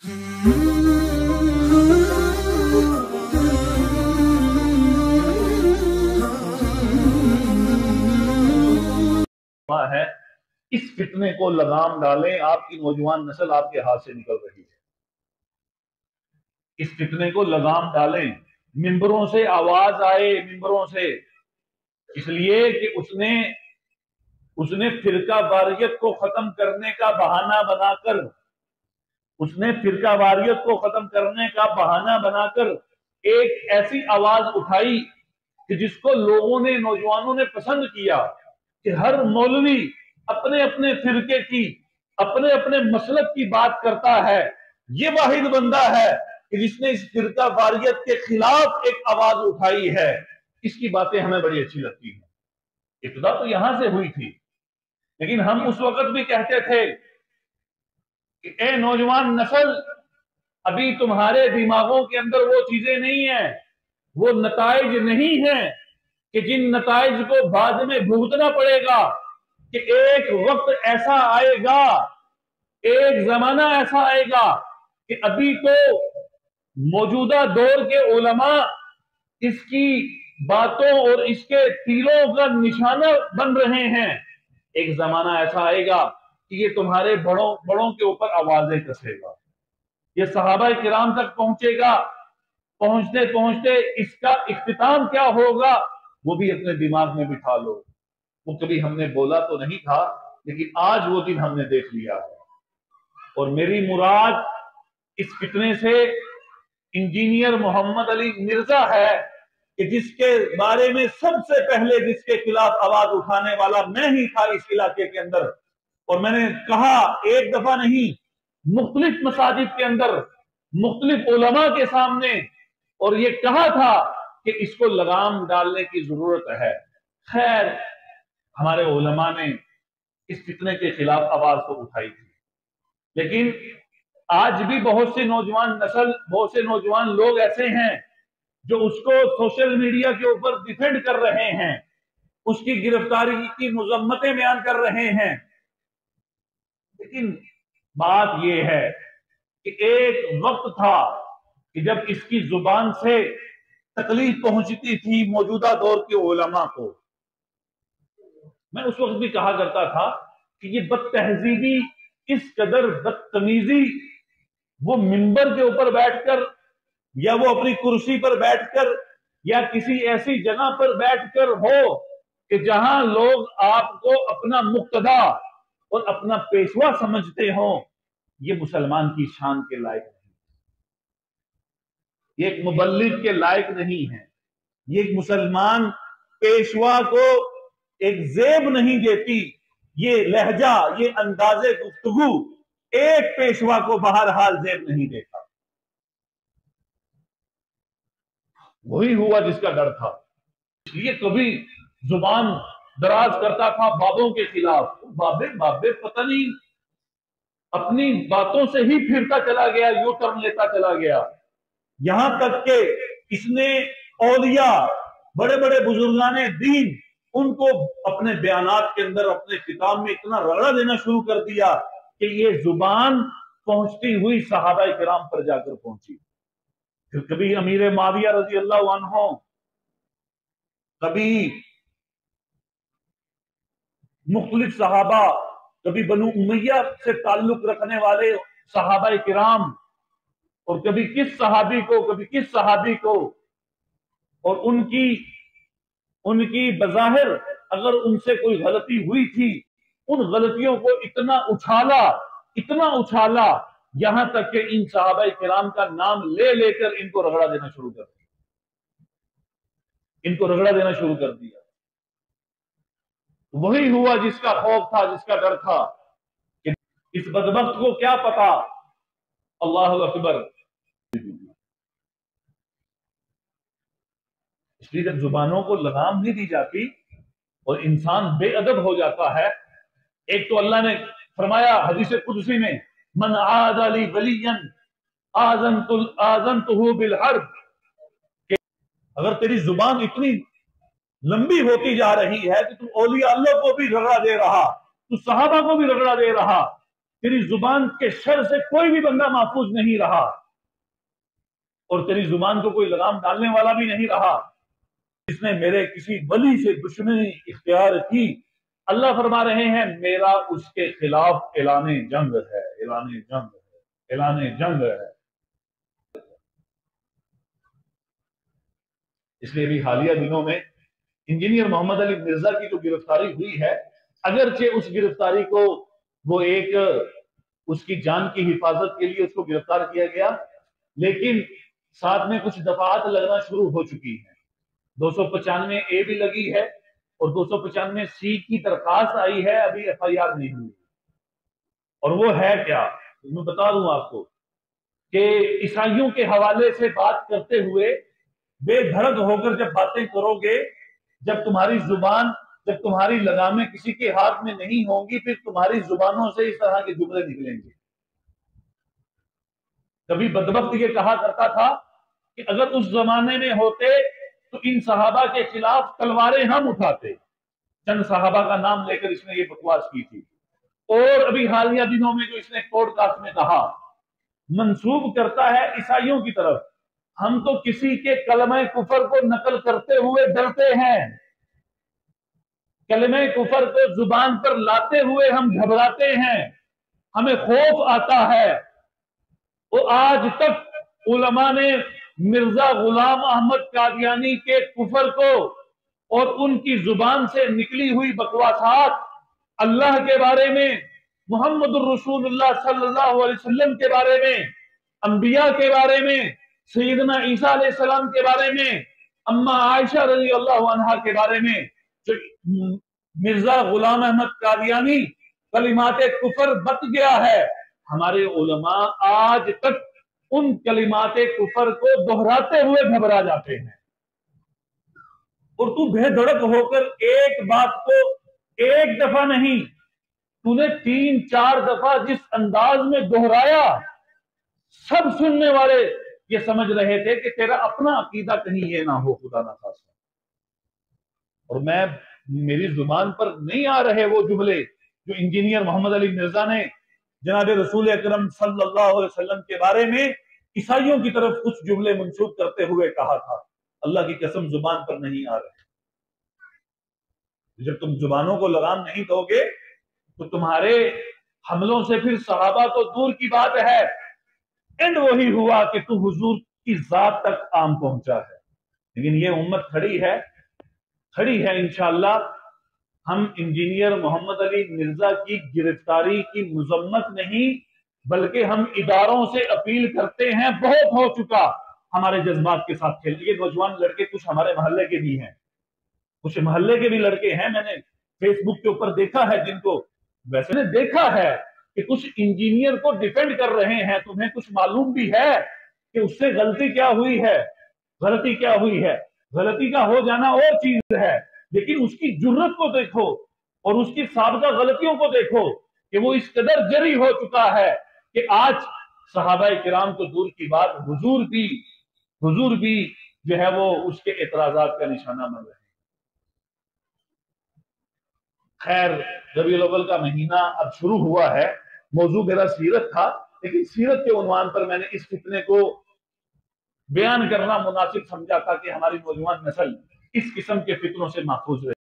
ہے اس فتنے کو لگام ڈالیں، آپ کی نوجوان نسل آپ کے ہاتھ سے نکل رہی ہے، اس فتنے کو لگام ڈالیں، ممبروں سے آواز آئے، ممبروں سے، اس لیے کہ اس نے فرقہ واریت کو ختم کرنے کا بہانہ بنا کر ایک ایسی آواز اٹھائی کہ جس کو لوگوں نے، نوجوانوں نے پسند کیا کہ ہر مولوی اپنے اپنے فرقے کی، اپنے اپنے مسلک کی بات کرتا ہے، یہ واحد بندہ ہے کہ جس نے اس فرقہ واریت کے خلاف ایک آواز اٹھائی ہے۔ اس کی باتیں ہمیں بڑی اچھی لگتی ہیں۔ ابتدا تو یہاں سے ہوئی تھی، لیکن ہم اس وقت بھی کہتے تھے کہ اے نوجوان نسل، ابھی تمہارے دماغوں کے اندر وہ چیزیں نہیں ہیں، وہ نتائج نہیں ہیں کہ جن نتائج کو بعد میں بھگتنا پڑے گا، کہ ایک وقت ایسا آئے گا، ایک زمانہ ایسا آئے گا کہ ابھی تو موجودہ دور کے علماء اس کی باتوں اور اس کے تیروں کا نشانہ بن رہے ہیں، ایک زمانہ ایسا آئے گا کہ یہ تمہارے بڑوں کے اوپر آوازیں کسے گا، یہ صحابہ کرام تک پہنچے گا، پہنچتے پہنچتے اس کا اختتام کیا ہوگا وہ بھی اپنے دماغ میں بٹھا لو۔ وہ کبھی ہم نے بولا تو نہیں تھا، لیکن آج وہ دن ہم نے دیکھ لیا ہے۔ اور میری مراد اس فتنے سے انجینئر محمد علی مرزا ہے کہ جس کے بارے میں سب سے پہلے جس کے خلاف آواز اٹھانے والا میں ہی تھا اس علاقے کے اندر، اور میں نے کہا ایک دفعہ نہیں، مختلف مساجد کے اندر، مختلف علماء کے سامنے، اور یہ کہا تھا کہ اس کو لگام ڈالنے کی ضرورت ہے۔ خیر، ہمارے علماء نے اس فتنے کے خلاف آواز تو اٹھائی تھی، لیکن آج بھی بہت سے نوجوان نسل، بہت سے نوجوان لوگ ایسے ہیں جو اس کو سوشل میڈیا کے اوپر ڈیفینڈ کر رہے ہیں، اس کی گرفتاری کی مذمتیں بیان کر رہے ہیں۔ لیکن بات یہ ہے کہ ایک وقت تھا کہ جب اس کی زبان سے تکلیف پہنچتی تھی موجودہ دور کے علماء کو۔ میں اس وقت بھی کہا کرتا تھا کہ یہ بد تہذیبی، اس قدر بدتمیزی، وہ منبر کے اوپر بیٹھ کر یا وہ اپنی کرسی پر بیٹھ کر یا کسی ایسی جگہ پر بیٹھ کر ہو کہ جہاں لوگ آپ کو اپنا مقتدا اور اپنا پیشوا سمجھتے ہوں، یہ مسلمان کی شان کے لائق نہیں، یہ ایک مبلغ کے لائق نہیں ہے، یہ ایک مسلمان پیشوا کو ایک زیب نہیں دیتی، یہ لہجہ، یہ انداز گفتگو ایک پیشوا کو بہرحال زیب نہیں دیتا۔ وہی ہوا جس کا ڈر تھا، اس لیے کبھی زبان دراز کرتا تھا بابوں کے خلاف، بابے پتہ نہیں اپنی باتوں سے ہی پھرتا چلا گیا، یوں ٹرن لیتا چلا گیا، یہاں تک کہ اس نے اولیاء، بڑے بڑے بزرگان دین، ان کو اپنے بیانات کے اندر، اپنے کتاب میں اتنا رگڑا دینا شروع کر دیا کہ یہ زبان پہنچتی ہوئی صحابہ کرام پر جا کر پہنچی۔ پھر کبھی امیر معاویہ رضی اللہ عنہ، کبھی مختلف صحابہ، کبھی بنو امیہ سے تعلق رکھنے والے صحابہ کرام، اور کبھی کس صحابی کو، کبھی کس صحابی کو، اور ان کی بظاہر اگر ان سے کوئی غلطی ہوئی تھی، ان غلطیوں کو اتنا اچھالا یہاں تک کہ ان صحابہ کرام کا نام لے لے کر ان کو رگڑا دینا شروع کر دیا، وہی ہوا جس کا خوف تھا، جس کا ڈر تھا کہ اس بدبخت کو کیا پتا۔ اللہ اکبر۔ اس لیے جب زبانوں کو لگام نہیں دی جاتی اور انسان بے ادب ہو جاتا ہے، ایک تو اللہ نے فرمایا حدیث قدسی میں، من عاد لی ولیا آذنتہ بالحرب، کہ اگر تیری زبان اتنی لمبی ہوتی جا رہی ہے کہ تم اولیاء اللہ کو بھی رگڑا دے رہا، تو صحابہ کو بھی رگڑا دے رہا، تیری زبان کے شر سے کوئی بھی بندہ محفوظ نہیں رہا، اور تیری زبان کو کوئی لگام ڈالنے والا بھی نہیں رہا جس نے میرے کسی ولی سے دشمنی اختیار کی۔ اللہ فرما رہے ہیں میرا اس کے خلاف اعلان جنگ ہے، اعلان جنگ ہے، اعلان جنگ ہے۔ اس لیے بھی حالیہ دنوں میں انجینئر محمد علی مرزا کی جو گرفتاری ہوئی ہے، اگرچہ اس گرفتاری کو وہ ایک اس کی جان کی حفاظت کے لیے اس کو گرفتار کیا گیا، لیکن ساتھ میں کچھ دفعات لگنا شروع ہو چکی ہیں۔ 295 بھی لگی ہے اور 295 کی درخواست آئی ہے، ابھی ایف آئی آر نہیں ہوئی۔ اور وہ ہے کیا، میں بتا دوں آپ کو کہ عیسائیوں کے حوالے سے بات کرتے ہوئے بے دھڑک ہو کر جب باتیں کرو گے، جب تمہاری زبان، جب تمہاری لگامیں کسی کے ہاتھ میں نہیں ہوں گی، پھر تمہاری زبانوں سے اس طرح کے جملے نکلیں گے۔ کبھی بدبخت یہ کہا کرتا تھا کہ اگر اس زمانے میں ہوتے تو ان صحابہ کے خلاف تلواریں ہم اٹھاتے۔ چند صحابہ کا نام لے کر اس نے یہ بکواس کی تھی۔ اور ابھی حالیہ دنوں میں جو اس نے پوڈ کاسٹ میں کہا، منسوب کرتا ہے عیسائیوں کی طرف، ہم تو کسی کے کلمہ کفر کو نقل کرتے ہوئے ڈرتے ہیں، کلمہ کفر کو زبان پر لاتے ہوئے ہم گھبراتے ہیں، ہمیں خوف آتا ہے۔ وہ آج تک علماء نے مرزا غلام احمد قادیانی کے کفر کو اور ان کی زبان سے نکلی ہوئی بکواسات، اللہ کے بارے میں، محمد الرسول اللہ صلی اللہ علیہ وسلم کے بارے میں، انبیاء کے بارے میں، سیدنا عیسیٰ علیہ السلام کے بارے میں، اما عائشہ رضی اللہ عنہا کے بارے میں، جو مرزا غلام احمد قادیانی کلمات کفر بک گیا ہے، ہمارے علماء آج تک ان کلمات کفر کو دہراتے ہوئے گھبرا جاتے ہیں۔ اور تو بے دھڑک ہو کر ایک بات کو ایک دفعہ نہیں، تو نے 3-4 دفعہ جس انداز میں دہرایا، سب سننے والے یہ سمجھ رہے تھے کہ تیرا اپنا عقیدہ کہیں یہ نہ ہو، خدا نہ خاصہ۔ اور میری زبان پر نہیں آ رہے وہ جملے جو انجینئر محمد علی مرزا نے جناب رسول اکرم صلی اللہ علیہ وسلم کے بارے میں عیسائیوں کی طرف کچھ جملے منسوب کرتے ہوئے کہا تھا، اللہ کی قسم زبان پر نہیں آ رہے۔ جب تم زبانوں کو لگام نہیں دو گے تو تمہارے حملوں سے پھر صحابہ تو دور کی بات ہے، اینڈ وہی ہوا کہ تو حضور کی ذات تک عام پہنچا ہے۔ لیکن یہ امت کھڑی ہے انشاءاللہ۔ ہم انجینئر محمد علی مرزا کی گرفتاری کی مذمت نہیں، بلکہ ہم اداروں سے اپیل کرتے ہیں، بہت ہو چکا ہمارے جذبات کے ساتھ کھیل۔ یہ نوجوان لڑکے کچھ ہمارے محلے کے بھی ہیں، کچھ محلے کے بھی لڑکے ہیں، میں نے فیس بک کے اوپر دیکھا ہے، جن کو ویسے نے دیکھا ہے کہ کچھ انجینئر کو ڈیفینڈ کر رہے ہیں۔ تمہیں کچھ معلوم بھی ہے کہ اس سے غلطی کیا ہوئی ہے، غلطی کیا ہوئی ہے۔ غلطی کا ہو جانا اور چیز ہے، لیکن اس کی جرت کو دیکھو اور اس کی سابقہ غلطیوں کو دیکھو کہ وہ اس قدر جری ہو چکا ہے کہ آج صحابہ کرام کو دور کی بات، حضور بھی جو ہے وہ اس کے اعتراضات کا نشانہ بن رہے ہیں۔ خیر، ربیع الاول کا مہینہ اب شروع ہوا ہے۔ موضوع میرا سیرت تھا، لیکن سیرت کے عنوان پر میں نے اس فتنے کو بیان کرنا مناسب سمجھا تھا کہ ہماری نوجوان نسل اس قسم کے فتنوں سے محفوظ رہے۔